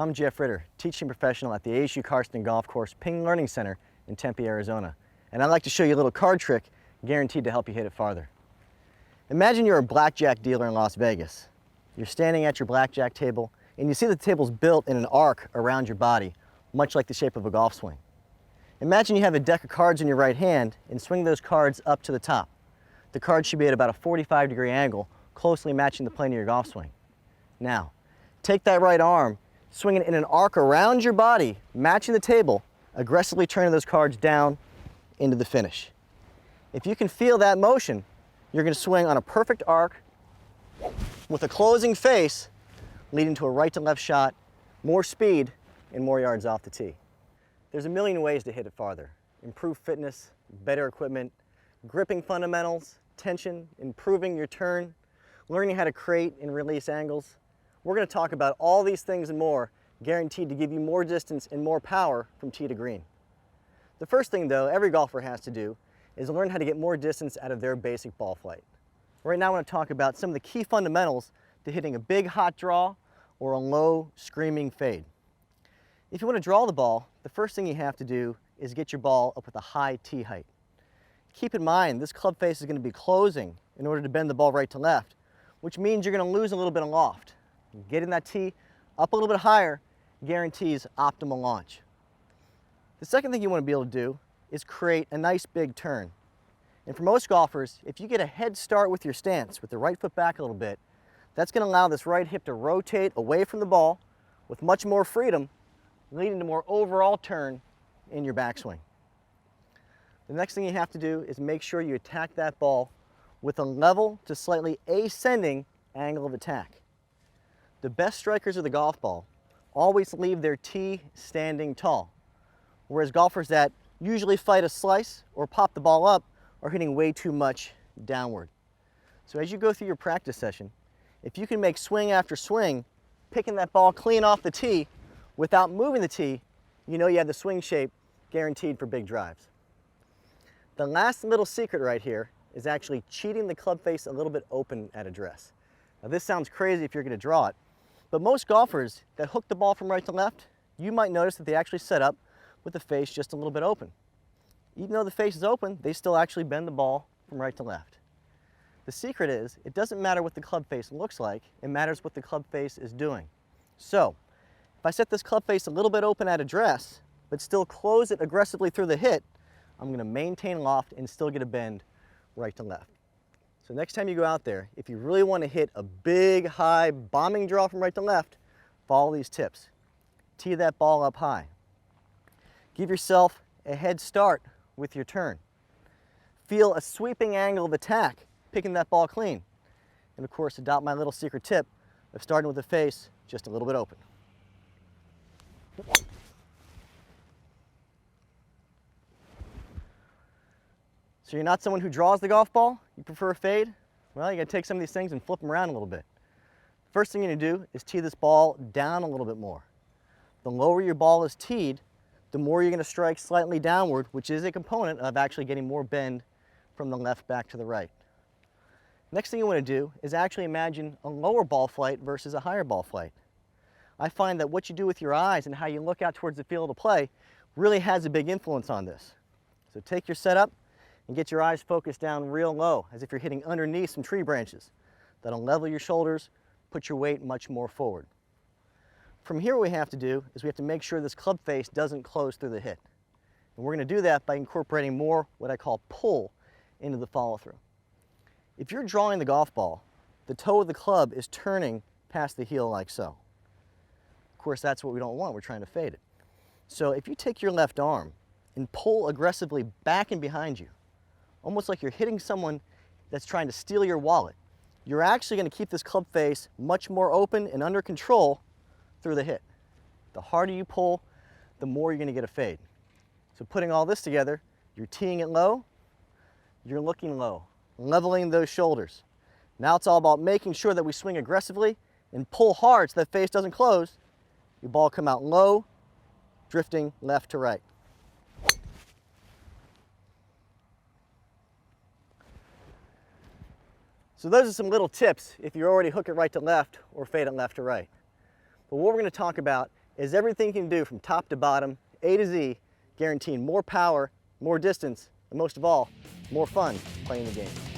I'm Jeff Ritter, teaching professional at the ASU Karsten Golf Course Ping Learning Center in Tempe, Arizona. And I'd like to show you a little card trick guaranteed to help you hit it farther. Imagine you're a blackjack dealer in Las Vegas. You're standing at your blackjack table and you see the table's built in an arc around your body, much like the shape of a golf swing. Imagine you have a deck of cards in your right hand and swing those cards up to the top. The cards should be at about a 45-degree angle, closely matching the plane of your golf swing. Now, take that right arm, swing it in an arc around your body, matching the table, aggressively turning those cards down into the finish. If you can feel that motion, you're going to swing on a perfect arc with a closing face, leading to a right to left shot, more speed, and more yards off the tee. There's a million ways to hit it farther. Improved fitness, better equipment, gripping fundamentals, tension, improving your turn, learning how to create and release angles. We're going to talk about all these things and more, guaranteed to give you more distance and more power from tee to green. The first thing, though, every golfer has to do is learn how to get more distance out of their basic ball flight. Right now I want to talk about some of the key fundamentals to hitting a big hot draw or a low screaming fade. If you want to draw the ball, the first thing you have to do is get your ball up with a high tee height. Keep in mind, this club face is going to be closing in order to bend the ball right to left, which means you're going to lose a little bit of loft. Getting that tee up a little bit higher guarantees optimal launch. The second thing you want to be able to do is create a nice big turn. And for most golfers, if you get a head start with your stance, with the right foot back a little bit, that's going to allow this right hip to rotate away from the ball with much more freedom, leading to more overall turn in your backswing. The next thing you have to do is make sure you attack that ball with a level to slightly ascending angle of attack. The best strikers of the golf ball always leave their tee standing tall, whereas golfers that usually fight a slice or pop the ball up are hitting way too much downward. So as you go through your practice session, if you can make swing after swing, picking that ball clean off the tee without moving the tee, you know you have the swing shape guaranteed for big drives. The last little secret right here is actually cheating the club face a little bit open at address. Now this sounds crazy if you're going to draw it, but most golfers that hook the ball from right to left, you might notice that they actually set up with the face just a little bit open. Even though the face is open, they still actually bend the ball from right to left. The secret is, it doesn't matter what the club face looks like, it matters what the club face is doing. So, if I set this club face a little bit open at address, but still close it aggressively through the hit, I'm going to maintain loft and still get a bend right to left. So next time you go out there, if you really want to hit a big, high, bombing draw from right to left, follow these tips. Tee that ball up high. Give yourself a head start with your turn. Feel a sweeping angle of attack, picking that ball clean. And of course, adopt my little secret tip of starting with the face just a little bit open. So you're not someone who draws the golf ball? You prefer a fade? Well, you gotta take some of these things and flip them around a little bit. First thing you're gonna do is tee this ball down a little bit more. The lower your ball is teed, the more you're gonna strike slightly downward, which is a component of actually getting more bend from the left back to the right. Next thing you wanna do is actually imagine a lower ball flight versus a higher ball flight. I find that what you do with your eyes and how you look out towards the field of play really has a big influence on this. So take your setup and get your eyes focused down real low, as if you're hitting underneath some tree branches. That'll level your shoulders, put your weight much more forward. From here, what we have to do is we have to make sure this club face doesn't close through the hit. And we're going to do that by incorporating more what I call pull into the follow-through. If you're drawing the golf ball, the toe of the club is turning past the heel like so. Of course, that's what we don't want. We're trying to fade it. So if you take your left arm and pull aggressively back and behind you, almost like you're hitting someone that's trying to steal your wallet, you're actually going to keep this club face much more open and under control through the hit. The harder you pull, the more you're going to get a fade. So putting all this together, you're teeing it low, you're looking low, leveling those shoulders. Now it's all about making sure that we swing aggressively and pull hard so that face doesn't close. Your ball come out low, drifting left to right. So those are some little tips if you already hook it right to left or fade it left to right. But what we're going to talk about is everything you can do from top to bottom, A to Z, guaranteeing more power, more distance, and most of all, more fun playing the game.